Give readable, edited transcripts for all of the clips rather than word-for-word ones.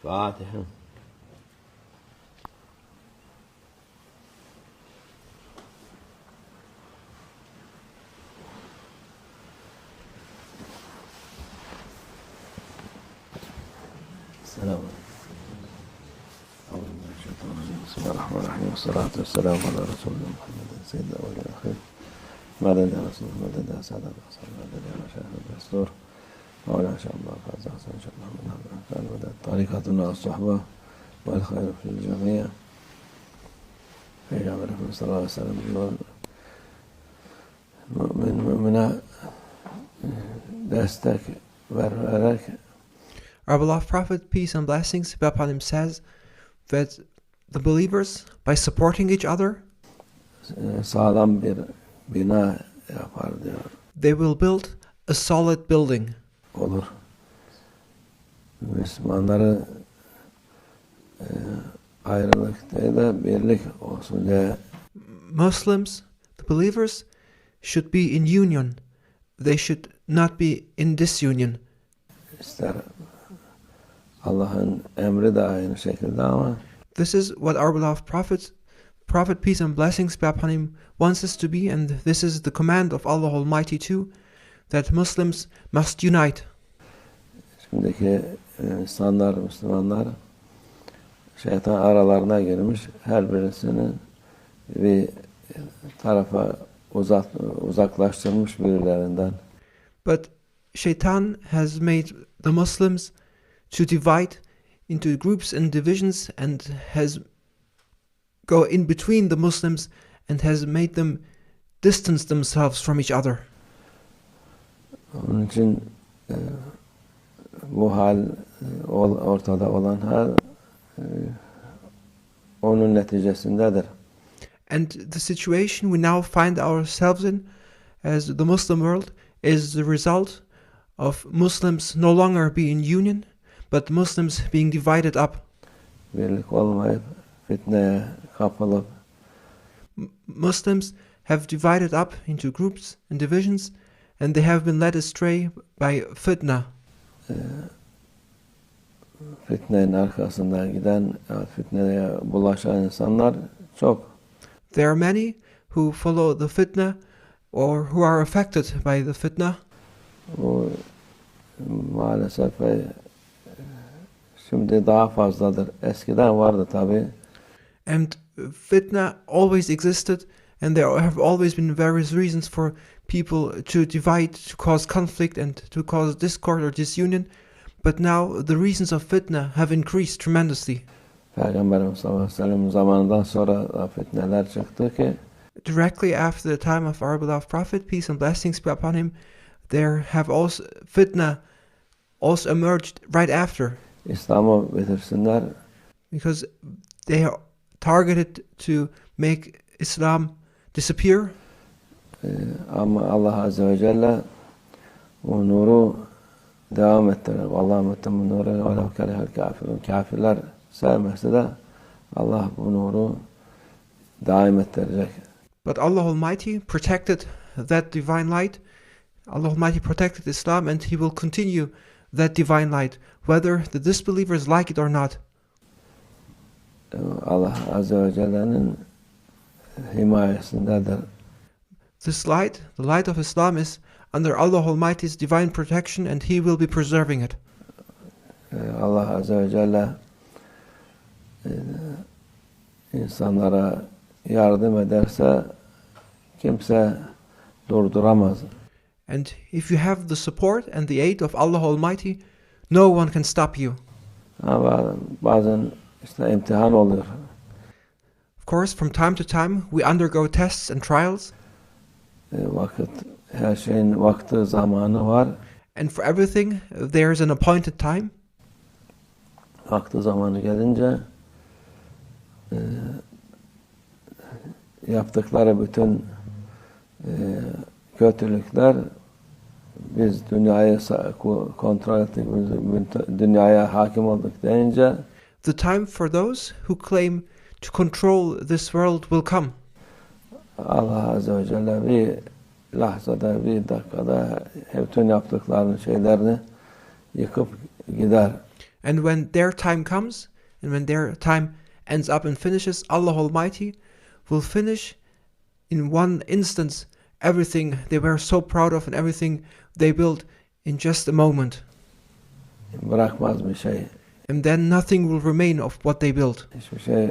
فاتحة. السلام عليكم. بسم الله الرحمن الرحيم والصلاة والسلام على رسول الله محمد سيد الأول والآخر. مدد يا رسول مدد يا سادة الأصحاب مدد يا مشايخ الدستور مولانا إن شاء الله فاز حسن شيخ محمد عدل مدد طريقتنا والصحبة والخير في الجميع. في جامع الرسول صلى الله عليه وسلم من destek vererek. Our beloved Prophet, peace and blessings be upon him, says that the believers, by supporting each other, sağlam bir bina yapar diyor. They will build a solid building. Olur. Müslümanları ayrılık değil de birlik olsun diye. Muslims, the believers, should be in union. They should not be in disunion. İster Allah'ın emri de aynı şekilde ama this is what our beloved Prophet, peace and blessings be upon him, wants us to be, and this is the command of Allah Almighty too, that Muslims must unite. Şimdiki insanlar, Müslümanlar şeytan aralarına girmiş, her birisini bir tarafa uzaklaştırmış birilerinden. But Shaitan has made the Muslims to divide into groups and divisions, and has go in between the Muslims and has made them distance themselves from each other. Onun için bu hal ortada olan hal onun neticesindedir. And the situation we now find ourselves in as the Muslim world is the result of Muslims no longer being in union, but Muslims being divided up. Birlik olmayıp fitneye kapılıp Muslims have divided up into groups and divisions, and they have been led astray by fitna. Fitnenin arkasından giden, fitneye bulaşan insanlar çok. There are many who follow the fitna or who are affected by the fitna. Bu maalesef şimdi daha fazladır. Eskiden vardı tabii. And fitna always existed, and there have always been various reasons for people to divide, to cause conflict and to cause discord or disunion. But now the reasons of fitna have increased tremendously. Peygamberimiz sallallahu aleyhi ve sellem zamanından sonra fitneler çıktı ki directly after the time of our beloved Prophet, peace and blessings be upon him, there have also fitna also emerged right after. İslam'ı bitirsinler. Because they are targeted to make Islam disappear. Ama Allah Azze ve Celle o nuru devam ettirir. Allah'ım ettim nuru ve kerehel kafirun. Kafirler sevmezse de Allah bu nuru daim ettirecek. But Allah Almighty protected that divine light. Allah Almighty protected Islam, and He will continue that divine light, whether the disbelievers like it or not. Allah Azze ve Celle'nin himayesindedir. This light, the light of Islam, is under Allah Almighty's divine protection, and He will be preserving it. Allah Azze ve Celle insanlara yardım ederse kimse durduramaz. And if you have the support and the aid of Allah Almighty, no one can stop you. Ama bazen işte imtihan oluyor. Of course, from time to time, we undergo tests and trials. Vakit, her şeyin vakti, zamanı var. And for everything, there is an appointed time. Vakti zamanı gelince yaptıkları bütün kötülükler biz dünyayı kontrol ettik, dünyaya hakim olduk deyince the time for those who claim to control this world will come. Allah Azze ve Celle bir lahzada, bir dakikada bütün yaptıklarını, şeylerini yıkıp gider. And when their time comes, and when their time ends up and finishes, Allah Almighty will finish in one instance everything they were so proud of and everything they built in just a moment. Bırakmaz bir şey. And then nothing will remain of what they built. Hiçbir şey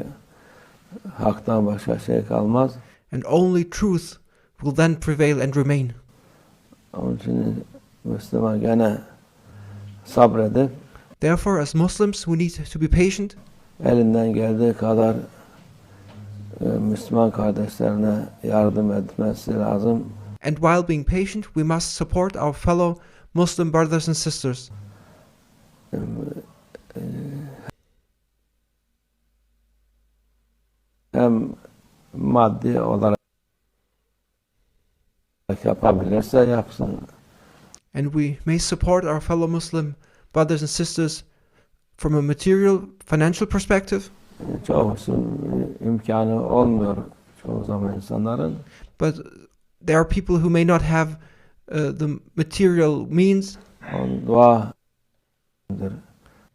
haktan başka şey kalmaz. And only truth will then prevail and remain. Onun için Müslüman gene sabredip Therefore, as Muslims, we need to be patient. Elinden geldiği kadar Müslüman kardeşlerine yardım etmesi lazım. And while being patient, we must support our fellow Muslim brothers and sisters. Hem maddi olarak yapabilirse yapsın. And we may support our fellow Muslim brothers and sisters from a material, financial perspective. Çoğusunun imkanı olmuyor çoğu zaman insanların. But there are people who may not have the material means. Dua.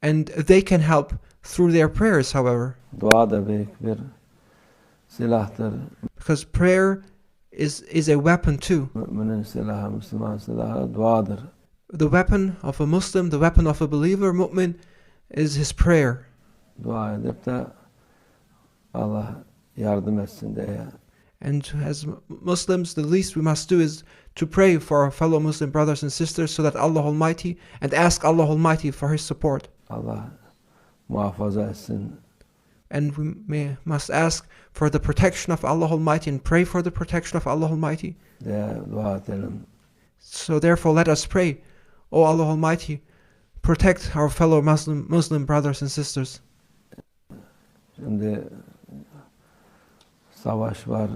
And they can help through their prayers, however. Dua da büyük bir silahtır. Because prayer is a weapon too. Müminin silahı, Müslüman silahı duadır. The weapon of a Muslim, the weapon of a believer, mu'min, is his prayer. Dua edip de Allah yardım etsin diye. And as Muslims, the least we must do is to pray for our fellow Muslim brothers and sisters so that Allah Almighty, and ask Allah Almighty for His support. Allah muhafaza etsin. And we must ask for the protection of Allah Almighty and pray for the protection of Allah Almighty. Diye dua edelim. So therefore let us pray, O Allah Almighty, protect our fellow Muslim brothers and sisters. Şimdi savaş var.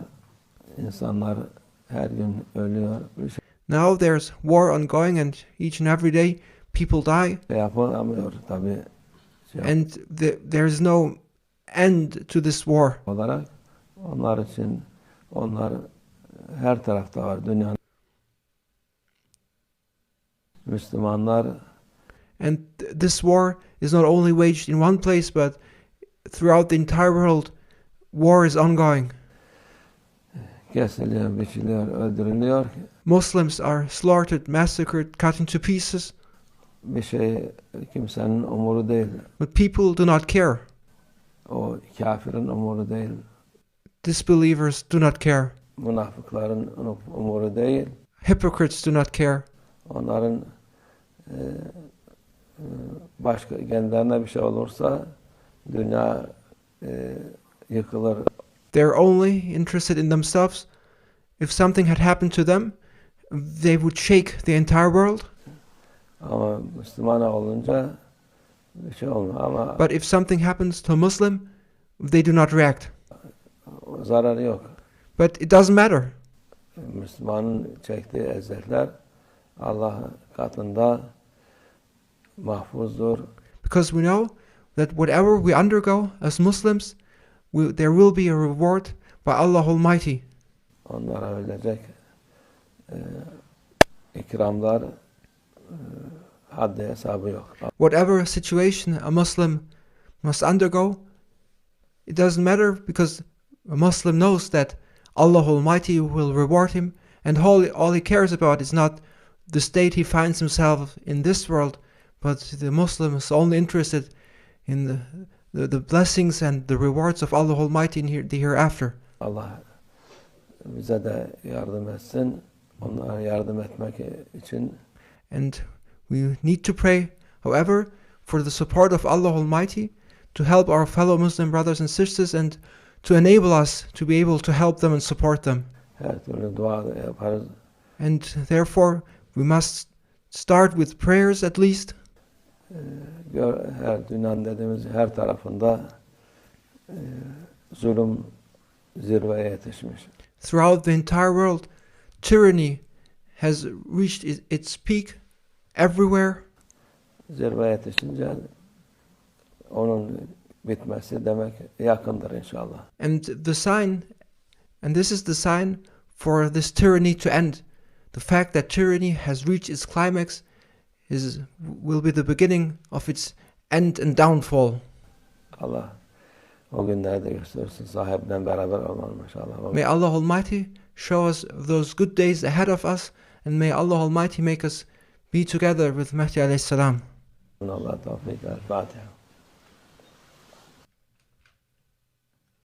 İnsanlar her gün ölüyor. Now there's war ongoing and each and every day people die. Yapılamıyor tabii. And there's no end to this war. Olarak onlar için onlar her tarafta var dünyanın. Müslümanlar And this war is not only waged in one place, but throughout the entire world, war is ongoing. kesiliyor, biçiliyor, öldürülüyor. Muslims are slaughtered, massacred, cut into pieces. Bir şey kimsenin umuru değil. But people do not care. O kafirin umuru değil. Disbelievers do not care. Münafıkların umuru değil. Hypocrites do not care. Onların başka kendilerine bir şey olursa dünya yıkılır. They're only interested in themselves. If something had happened to them, they would shake the entire world. Ama Müslüman olunca bir şey olmuyor. Ama But if something happens to a Muslim, they do not react. zararı yok. But it doesn't matter. Müslümanın çektiği eziyetler Allah katında mahfuzdur. Because we know that whatever we undergo as Muslims, there will be a reward by Allah Almighty. Onlara verilecek ikramlar haddi hesabı yok. Whatever situation a Muslim must undergo, it doesn't matter, because a Muslim knows that Allah Almighty will reward him, and all he cares about is not the state he finds himself in this world, but the Muslim is only interested in the blessings and the rewards of Allah Almighty in the hereafter. Allah bize de yardım etsin. Onlara yardım etmek için. And we need to pray, however, for the support of Allah Almighty to help our fellow Muslim brothers and sisters, and to enable us to be able to help them and support them. Her türlü dua da yaparız. And therefore, we must start with prayers at least. Her dünyanın dediğimiz her tarafında zulüm zirveye yetişmiş. Throughout the entire world, tyranny has reached its peak everywhere. Zirveye yetişince onun bitmesi demek yakındır inşallah. And this is the sign for this tyranny to end. The fact that tyranny has reached its climax will be the beginning of its end and downfall. Allah o günlerde göstersin sahibinden beraber olalım inşallah. May Allah Almighty show us those good days ahead of us, and may Allah Almighty make us be together with Mahdi alayhi salam. Allah tawfiq. Al-Fatih.